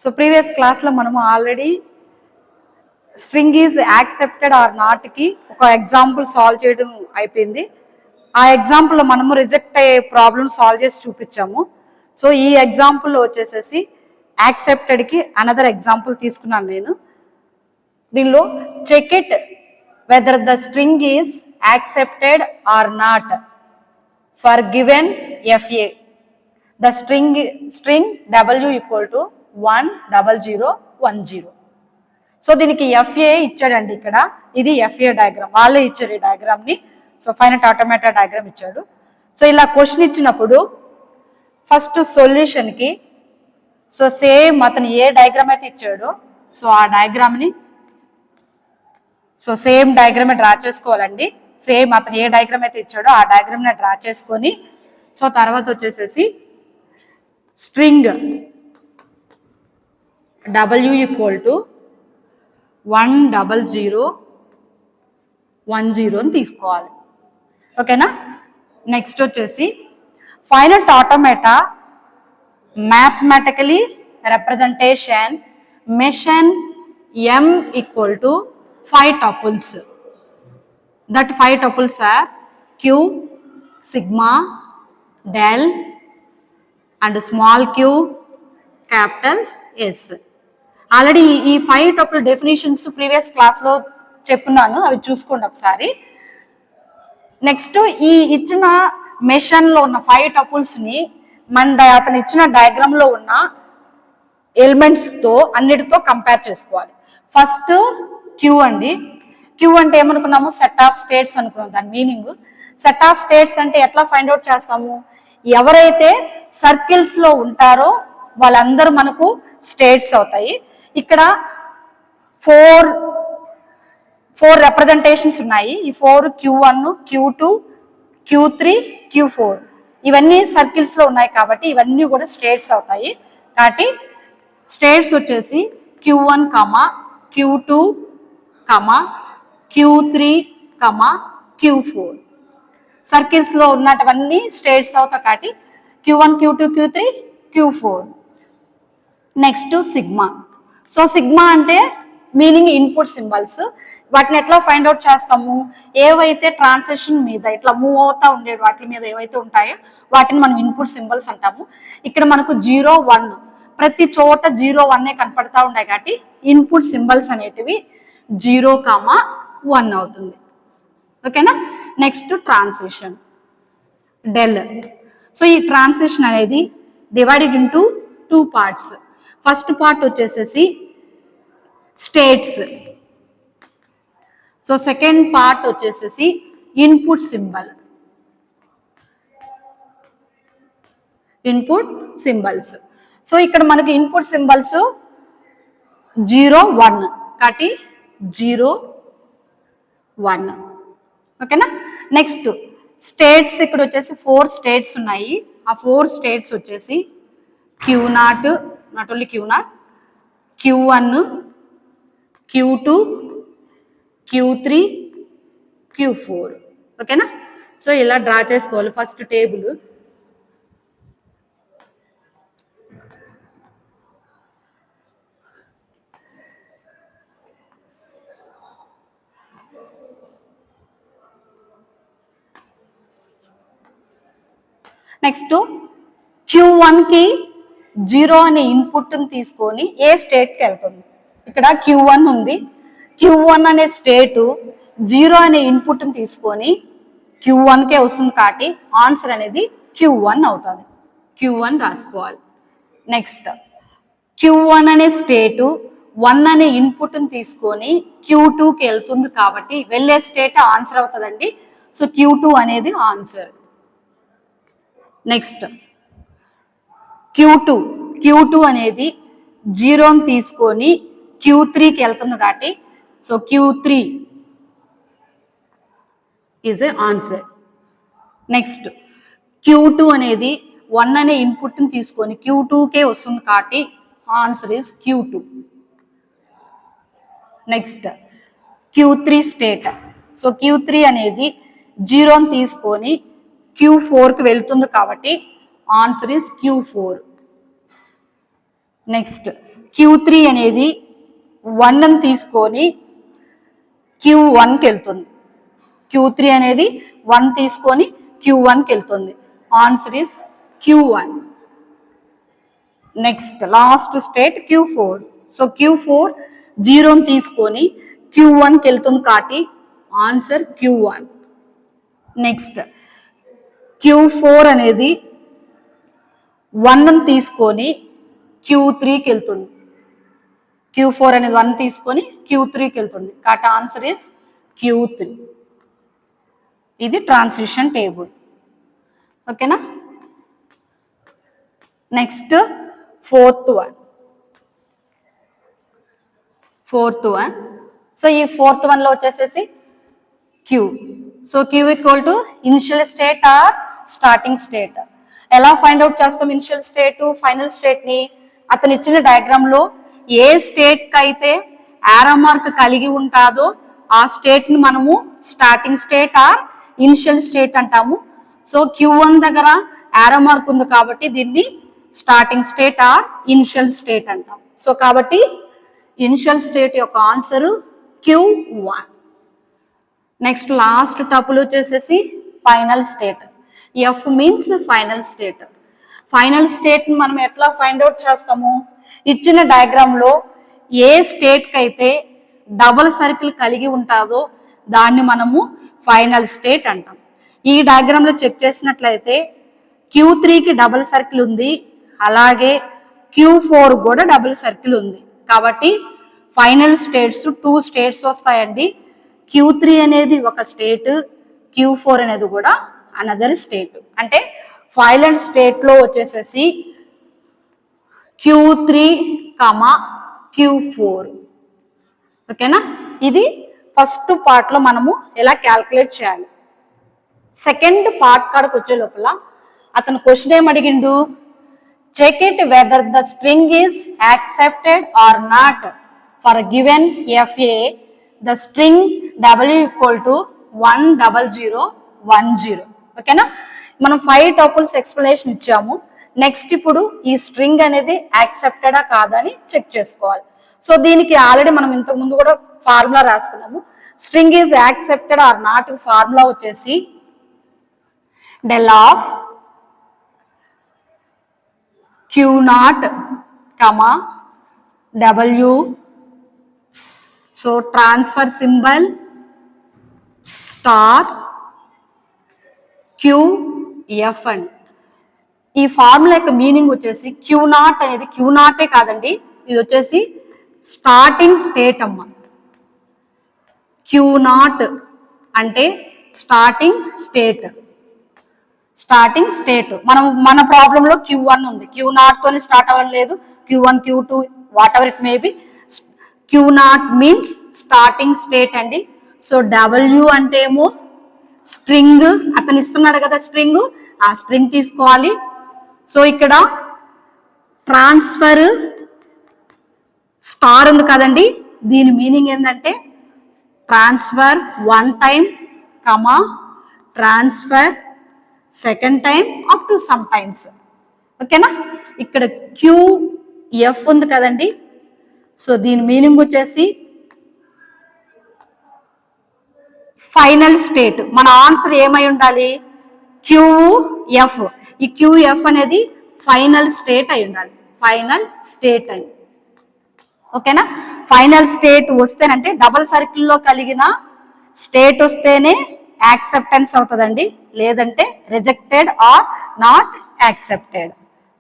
So previous క్లాస్లో మనము already string is accepted or నాట్కి ఒక ఎగ్జాంపుల్ సాల్వ్ చేయడం అయిపోయింది. ఆ ఎగ్జాంపుల్లో మనము రిజెక్ట్ అయ్యే ప్రాబ్లమ్ సాల్వ్ చేసి చూపించాము. సో ఈ ఎగ్జాంపుల్లో వచ్చేసేసి యాక్సెప్టెడ్కి అనదర్ ఎగ్జాంపుల్ తీసుకున్నాను నేను. దీనిలో check it whether the string is accepted or not for given FA. The string W equal to 10010. So దీనికి FA ఇచ్చాడండి. ఇక్కడ ఇది FA డయాగ్రామ్, వాళ్ళే ఇచ్చారు ఈ డయాగ్రామ్ని. సో ఫైనట్ ఆటోమేటా డయాగ్రామ్ ఇచ్చాడు. సో ఇలా క్వశ్చన్ ఇచ్చినప్పుడు ఫస్ట్ సొల్యూషన్కి సో సేమ్ అతను ఏ డయాగ్రామ్ అయితే ఇచ్చాడో సో ఆ డయాగ్రామ్ని సో సేమ్ డయాగ్రామ్ డ్రా చేసుకోవాలండి. సేమ్ అతను ఏ డయాగ్రామ్ అయితే ఇచ్చాడో ఆ డయాగ్రామ్ని డ్రా చేసుకొని సో తర్వాత వచ్చేసేసి స్ట్రింగ్ W equal to 10010 అని తీసుకోవాలి. ఓకేనా? నెక్స్ట్ వచ్చేసి finite automata mathematically representation machine M equal to 5 tuples. That 5 tuples are Q, sigma, del and small q, capital S. Already ఈ 5 టపుల్ డెఫినేషన్స్ ప్రీవియస్ క్లాస్లో చెప్పున్నాను, అవి చూసుకోండి ఒకసారి. నెక్స్ట్ ఈ ఇచ్చిన మెషన్లో ఉన్న 5 టపుల్స్ని అతను ఇచ్చిన డయాగ్రామ్లో ఉన్న ఎలిమెంట్స్తో అన్నిటితో కంపేర్ చేసుకోవాలి. ఫస్ట్ క్యూ అండి. క్యూ అంటే ఏమనుకున్నాము? సెట్ ఆఫ్ స్టేట్స్ అనుకున్నాం. దాని మీనింగ్ సెట్ ఆఫ్ స్టేట్స్ అంటే ఎట్లా ఫైండ్ అవుట్ చేస్తాము? ఎవరైతే సర్కిల్స్లో ఉంటారో వాళ్ళందరూ మనకు స్టేట్స్ అవుతాయి. ఇక్కడ ఫోర్ రిప్రజెంటేషన్స్ ఉన్నాయి. ఈ 4 Q1, Q2, Q3, Q4 ఇవన్నీ సర్కిల్స్లో ఉన్నాయి కాబట్టి ఇవన్నీ కూడా స్టేట్స్ అవుతాయి. కాబట్టి స్టేట్స్ వచ్చేసి Q1, Q2, Q3, Q4 సర్కిల్స్లో ఉన్నటువన్నీ states అవుతాయి కాబట్టి Q1, Q2, Q3, Q4. Next sigma. So sigma అంటే మీనింగ్ ఇన్పుట్ సింబల్స్. వాటిని ఎట్లా ఫైండ్ అవుట్ చేస్తాము? ఏవైతే ట్రాన్సాక్షన్ మీద ఇట్లా మూవ్ అవుతా ఉండేవి వాటి మీద ఏవైతే ఉంటాయో వాటిని మనం ఇన్పుట్ సింబల్స్ అంటాము. ఇక్కడ మనకు 0, 1 ప్రతి చోట 0, 1 కనపడతా ఉంటాయి కాబట్టి ఇన్పుట్ సింబల్స్ అనేటివి 0, 1 అవుతుంది. ఓకేనా? Next transition del. సో ఈ ట్రాన్సిషన్ అనేది divided into 2 parts. First part వచ్చేసేసి స్టేట్స్. సో సెకండ్ పార్ట్ వచ్చేసేసి ఇన్పుట్ సింబల్స్. సో ఇక్కడ మనకి ఇన్పుట్ సింబల్స్ 0, 1 కాబట్టి 0, 1. ఓకేనా? Next states. ఇక్కడ వచ్చేసి 4 స్టేట్స్ ఉన్నాయి. ఆ 4 స్టేట్స్ వచ్చేసి Q0, not only Q0, Q1, Q2, Q3, Q4. ఓకేనా? సో ఇలా డ్రా చేసుకోవాలి ఫస్ట్ టేబుల్. నెక్స్ట్ Q1కి 0 అనే ఇన్పుట్ని తీసుకొని ఏ స్టేట్కి వెళ్తుంది? ఇక్కడ Q1 ఉంది. Q1 అనే స్టేటు 0 అనే ఇన్పుట్ని తీసుకొని Q1కే వస్తుంది కాబట్టి ఆన్సర్ అనేది Q1 అవుతుంది. Q1 రాసుకోవాలి. నెక్స్ట్ Q1 అనే స్టేటు 1 అనే ఇన్పుట్ని తీసుకొని Q2కి వెళ్తుంది కాబట్టి వెళ్ళే స్టేట్ ఆన్సర్ అవుతుందండి. సో Q2 అనేది ఆన్సర్. నెక్స్ట్ Q2 అనేది 0ని తీసుకొని Q3కి వెళ్తుంది కాబట్టి so Q3 is a answer. Next Q2 అనేది 1 అనే ఇన్పుట్ని తీసుకొని Q2కే వస్తుంది కాబట్టి answer is Q2. Next Q3 state. So Q3 అనేది 0ని తీసుకొని Q4కి వెళ్తుంది కాబట్టి answer is Q4. Next Q3 అనేది 1 తీసుకొని Q1కి వెళ్తుంది. Q3 అనేది 1 తీసుకొని Q1కి వెళ్తుంది. Answer is Q1. Next last state Q4. So Q4 0ని తీసుకొని Q1కి వెళ్తుంది కాబట్టి ఆన్సర్ Q1. నెక్స్ట్ Q4 అనేది 1ని తీసుకొని Q3కి వెళ్తుంది. Q4 అనేది 1 తీసుకొని Q3కి వెళ్తుంది కాబట్టి ఆన్సర్ ఇస్ Q3. ఇది ట్రాన్సిషన్ టేబుల్. ఓకేనా? Next fourth one. సో ఈ ఫోర్త్ వన్లో వచ్చేసేసి Q. So Q equal to initial state or starting state. ఎలా ఫైండ్ అవుట్ చేస్తాం ఇనిషియల్ స్టేట్ ఫైనల్ స్టేట్ ని? అతను ఇచ్చిన డయాగ్రామ్ లో ఏ స్టేట్ కి అయితే యారో మార్క్ కలిగి ఉంటాదో ఆ స్టేట్ ని మనము starting state or initial state అంటాము. సో Q1 దగ్గర యారో మార్క్ ఉంది కాబట్టి దీన్ని starting state or initial state అంటాం. సో కాబట్టి ఇనిషియల్ స్టేట్ యొక్క answer Q1. Next last tuple వచ్చేసేసి final state. F means final state. Final state ని మనం ఎట్లా ఫైండ్ అవుట్ చేస్తాము? ఇచ్చిన డయాగ్రామ్ లో ఏ స్టేట్ కి అయితే డబుల్ సర్కిల్ కలిగి ఉంటాదో దాన్ని మనము ఫైనల్ స్టేట్ అంటాం. ఈ డయాగ్రామ్ లో చెక్ చేసినట్లయితే Q3కి డబుల్ సర్కిల్ ఉంది, అలాగే Q4 కూడా డబుల్ సర్కిల్ ఉంది. కాబట్టి ఫైనల్ స్టేట్స్ 2 స్టేట్స్ వస్తాయండి. Q3 అనేది ఒక స్టేట్, Q4 అనేది కూడా అనదర్ స్టేట్. అంటే ఫైనల్ స్టేట్ లో వచ్చేసేసి Q3, Q4. ఓకేనా? ఇది ఫస్ట్ పార్ట్ లో మనము ఎలా క్యాల్కులేట్ చేయాలి. సెకండ్ పార్ట్ కాడకు వచ్చే లోపల అతను క్వశ్చన్ ఏం అడిగిండు? Check it whether the string is accepted or not for given FA the string W equal to 10010. ఓకేనా? మనం 5 టపుల్స్ ఎక్స్ప్లెనేషన్ ఇచ్చాము. నెక్స్ట్ ఇప్పుడు ఈ స్ట్రింగ్ అనేది యాక్సెప్టెడా కాదని చెక్ చేసుకోవాలి. సో దీనికి ఆల్రెడీ మనం ఇంతకు ముందు కూడా ఫార్ములా రాసుకున్నాము. String is accepted or not formula వచ్చేసి del of Q0, W. So transfer symbol star QF and ఈ ఫార్ములా యొక్క మీనింగ్ వచ్చేసి Q0 అనేది Q0 కాదండి, ఇది వచ్చేసి స్టార్టింగ్ స్టేట్ అమ్మ. Q0 అంటే స్టార్టింగ్ స్టేట్. మన ప్రాబ్లంలో Q1 ఉంది, Q0 తోని స్టార్ట్ అవ్వడం లేదు, Q1, Q2 what ever it may be. Q0 means starting state అండి. సో W అంటే ఏమో స్ట్రింగ్, అతను ఇస్తున్నాడు కదా స్ట్రింగ్, ఆ స్ట్రింగ్ తీసుకోవాలి. సో ఇక్కడ ట్రాన్స్ఫర్ స్టార్ ఉంది కదండి, దీని మీనింగ్ ఏంటంటే transfer 1 time, transfer second time up to some times. ఓకేనా? ఇక్కడ QF ఉంది కదండి, సో దీని మీనింగ్ వచ్చేసి ఫైనల్ స్టేట్. మన ఆన్సర్ ఏమై ఉండాలి? QF. ఈ QF అనేది ఫైనల్ స్టేట్ అయి ఉండాలి, ఫైనల్ స్టేట్ అని. ఓకేనా? ఫైనల్ స్టేట్ వస్తేనంటే డబల్ సర్కిల్లో కలిగిన స్టేట్ వస్తేనే యాక్సెప్టెన్స్ అవుతుందండి, లేదంటే రిజెక్టెడ్ ఆర్ నాట్ యాక్సెప్టెడ్.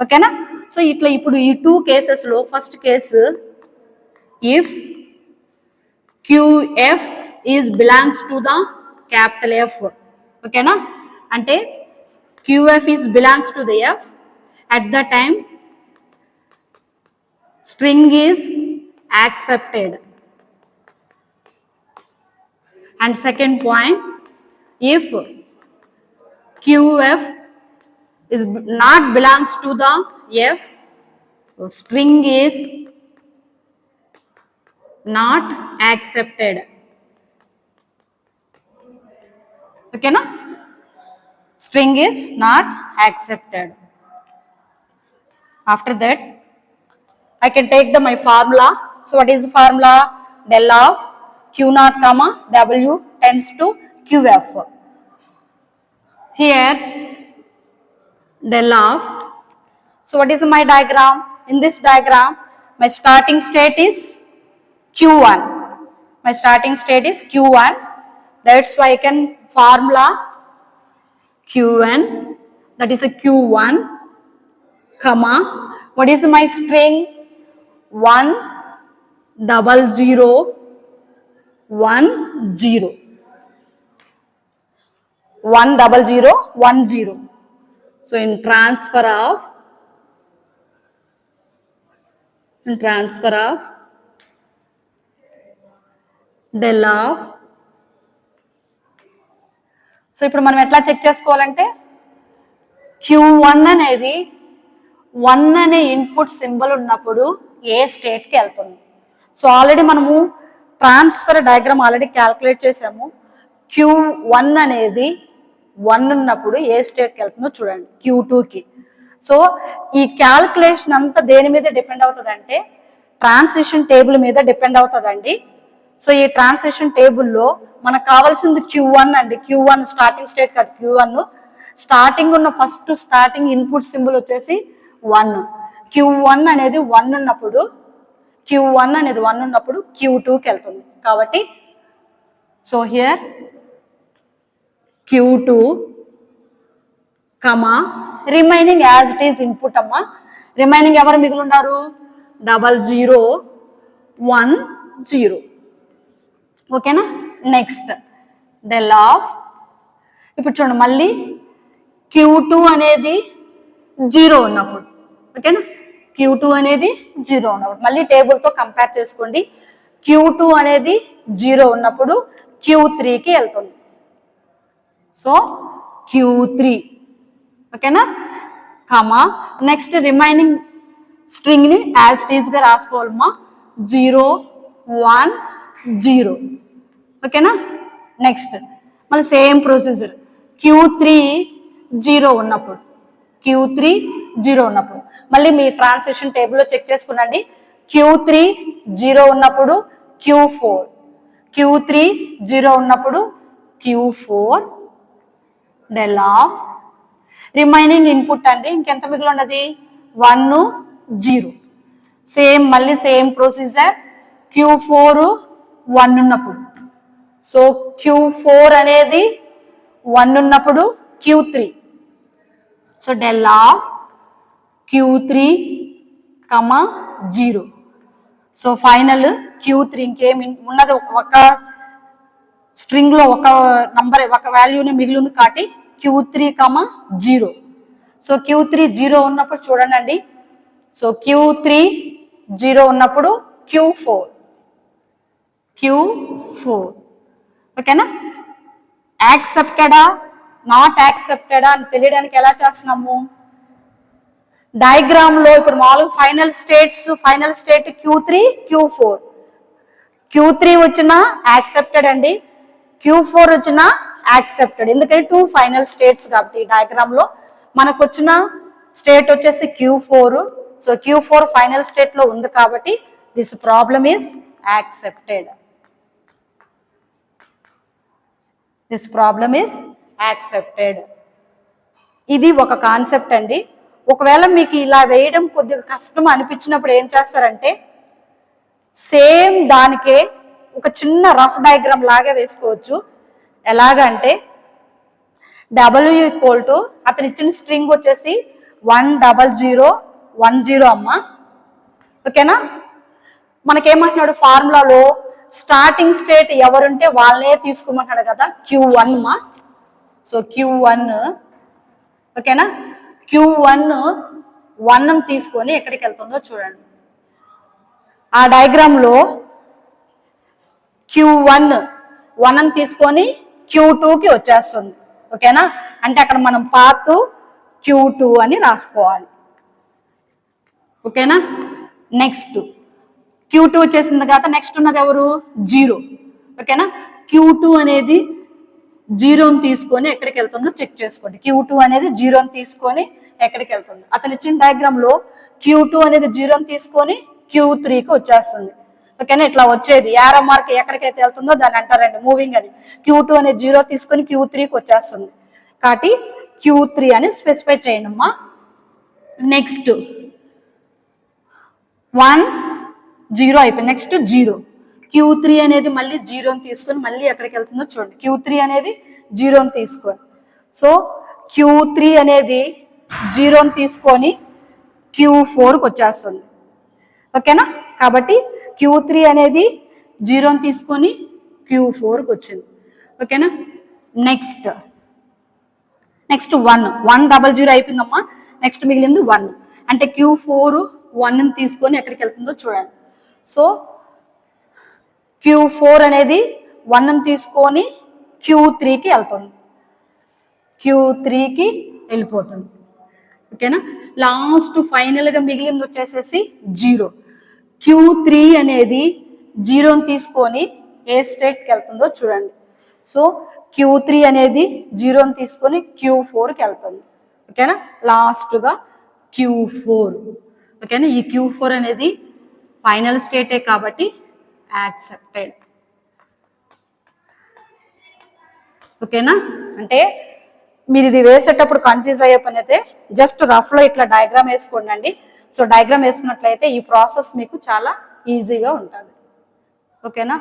ఓకేనా? సో ఇట్లా ఇప్పుడు ఈ 2 కేసెస్లో first case if QF is belongs to the capital F. ఓకేనా? అంటే QF is belongs to the F at the time string is accepted. And second point, if QF is not belongs to the F, so string is not accepted. Okay na? String is not accepted. After that I can take my formula. So what is the formula? Del of Q naught comma W tends to QF. Here del of, so what is my diagram? In this diagram, my starting state is Q1. My starting state is Q1. That's why I can formula Qn, that is a Q1, comma, what is my string? 1 0 0 1 0. 1 0 0 1 0. So in transfer of del of, so ఇప్పుడు మనం ఎట్లా check చేసుకోవాలంటే Q1 అనేది 1 అనే input symbol ఉన్నప్పుడు ఏ స్టేట్కి వెళ్తుంది. So already మనము ట్రాన్స్ఫర్ డయాగ్రామ్ ఆల్రెడీ క్యాల్కులేట్ చేసాము. Q1 అనేది 1 ఉన్నప్పుడు ఏ స్టేట్కి వెళ్తుందో చూడండి, Q2కి. సో ఈ క్యాల్కులేషన్ అంతా దేని మీద డిపెండ్ అవుతుంది అంటే ట్రాన్సిషన్ టేబుల్ మీద డిపెండ్ అవుతుందండి. సో ఈ ట్రాన్సిషన్ టేబుల్లో మనకు కావాల్సింది Q1 అండి. Q1 స్టార్టింగ్ స్టేట్ కాదు, Q1 స్టార్టింగ్ ఉన్న ఫస్ట్ స్టార్టింగ్ ఇన్పుట్ సింబల్ వచ్చేసి 1. Q1 అనేది 1 ఉన్నప్పుడు Q2కి వెళ్తుంది. కాబట్టి so here Q2 comma remaining as it is input అమ్మా. రిమైనింగ్ ఎవరు మిగిలి ఉన్నారు? 0 0 1 0. ఓకేనా? నెక్స్ట్ డెల్ ఆఫ్, ఇప్పుడు చూడండి మళ్ళీ Q2 అనేది 0 ఉన్నప్పుడు, ఓకేనా? Q2 అనేది 0 ఉన్నప్పుడు మళ్ళీ టేబుల్తో కంపేర్ చేసుకోండి. Q2 అనేది 0 ఉన్నప్పుడు Q3కి వెళ్తుంది. సో Q3, ఓకేనా? కామా నెక్స్ట్ రిమైనింగ్ స్ట్రింగ్ని యాజ్ ఇట్ ఈస్గా రాసుకోవాలమ్మా. 0 1 0, ఓకేనా? నెక్స్ట్ మళ్ళీ సేమ్ ప్రొసీజర్. Q3 0 ఉన్నప్పుడు మళ్ళీ మీ ట్రాన్సిషన్ టేబుల్లో చెక్ చేసుకునండి. Q3 0 ఉన్నప్పుడు Q4, Q3 0 ఉన్నప్పుడు Q4 del of remaining input అండి. ఇంకెంత మిగిలి ఉన్నది? 1 0. సేమ్ మళ్ళీ సేమ్ ప్రొసీజర్. Q4 1 ఉన్నప్పుడు, సో Q4 అనేది 1 ఉన్నప్పుడు Q3. So del of Q3 comma 0. So final Q3 ఇంకేమి ఉన్నది, ఒక స్ట్రింగ్లో ఒక నంబర్ ఒక వాల్యూని మిగిలి ఉంది కాబట్టి Q3 కమా 0. సో Q3 0 ఉన్నప్పుడు చూడండి. సో Q3 0 ఉన్నప్పుడు Q4, ఓకేనా? యాక్సెప్టెడా నాట్ యాక్సెప్టెడా అని తెలియడానికి ఎలా చేస్తున్నాము? డయాగ్రామ్ లో ఇప్పుడు మామూలుగా final state Q3 Q4. Q3 వచ్చినా యాక్సెప్టెడ్ అండి, Q4 వచ్చినా యాక్సెప్టెడ్. ఎందుకంటే 2 ఫైనల్ స్టేట్స్ కాబట్టి డయాగ్రామ్ లో మనకు వచ్చిన స్టేట్ వచ్చేసి Q4. So Q4 final state లో ఉంది కాబట్టి దిస్ ప్రాబ్లమ్ ఈస్ యాక్సెప్టెడ్. ఇది ఒక కాన్సెప్ట్ అండి. ఒకవేళ మీకు ఇలా వేయడం కొద్దిగా కష్టం అనిపించినప్పుడు ఏం చేస్తారంటే సేమ్ దానికే ఒక చిన్న రఫ్ డయాగ్రామ్ లాగా వేసుకోవచ్చు. ఎలాగంటే W ఈక్వల్ టు అతను ఇచ్చిన స్ట్రింగ్ వచ్చేసి 1 0 0 1 0 అమ్మా, ఓకేనా? మనకేమంటున్నాడు ఫార్ములాలో స్టార్టింగ్ స్టేట్ ఎవరుంటే వాళ్ళనే తీసుకోమంటున్నాడు కదా, Q1 మా. సో Q1, ఓకేనా? Q1 1 తీసుకొని ఎక్కడికి వెళ్తుందో చూడండి. ఆ డయాగ్రామ్ లో Q1 1 తీసుకొని Q2కి వచ్చేస్తుంది, ఓకేనా? అంటే అక్కడ మనం పాత్ Q2 అని రాసుకోవాలి, ఓకేనా? నెక్స్ట్ Q2 వచ్చేసింది కదా, నెక్స్ట్ ఉన్నది ఎవరు? 0, ఓకేనా? Q2 అనేది 0ని తీసుకొని ఎక్కడికి వెళ్తుందో చెక్ చేసుకోండి. Q2 అనేది 0ని తీసుకొని ఎక్కడికి వెళ్తుందో. అతను ఇచ్చిన డయాగ్రామ్ లో Q2 అనేది 0 తీసుకొని Q3కి వచ్చేస్తుంది. ఓకేనా, ఇట్లా వచ్చేది యారో మార్క్ ఎక్కడికైతే వెళ్తుందో దాన్ని అంటారండి మూవింగ్ అని. Q2 అనేది 0 తీసుకొని Q3కి వచ్చేస్తుంది కాబట్టి Q3 అని స్పెసిఫై చేయండి అమ్మా. నెక్స్ట్ 1 0 అయిపోయింది. నెక్స్ట్ 0 Q3 అనేది మళ్ళీ 0ని తీసుకొని మళ్ళీ ఎక్కడికి వెళ్తుందో చూడండి. Q3 అనేది 0ని తీసుకొని, సో Q3 అనేది 0ని తీసుకొని Q4కి వచ్చేస్తుంది. ఓకేనా, కాబట్టి Q3 అనేది 0ని తీసుకొని Q4కి వచ్చింది. ఓకేనా, నెక్స్ట్ 1 అయిపోయిందమ్మా. నెక్స్ట్ మిగిలింది 1 అంటే Q4 1ని తీసుకొని ఎక్కడికి వెళ్తుందో చూడండి. సో Q4 అనేది 1ని తీసుకొని Q3కి వెళ్తుంది, Q3కి వెళ్ళిపోతుంది. ఓకేనా, లాస్ట్ ఫైనల్గా మిగిలింది వచ్చేసేసి 0. Q3 అనేది 0ని తీసుకొని ఏ స్టేట్కి వెళ్తుందో చూడండి. సో Q3 అనేది 0ని తీసుకొని Q4కి వెళ్తుంది. ఓకేనా, లాస్ట్గా Q4. ఓకేనా, ఈ Q4 అనేది ఫైనల్ స్టేటే కాబట్టి యాక్సెప్టెడ్. ఓకేనా, అంటే మీరు ఇది వేసేటప్పుడు కన్ఫ్యూజ్ అయ్యే పని అయితే జస్ట్ రఫ్లో ఇట్లా డయాగ్రామ్ వేసుకోండి. సో డయాగ్రామ్ వేసుకున్నట్లయితే ఈ ప్రాసెస్ మీకు చాలా ఈజీగా ఉంటుంది. ఓకేనా.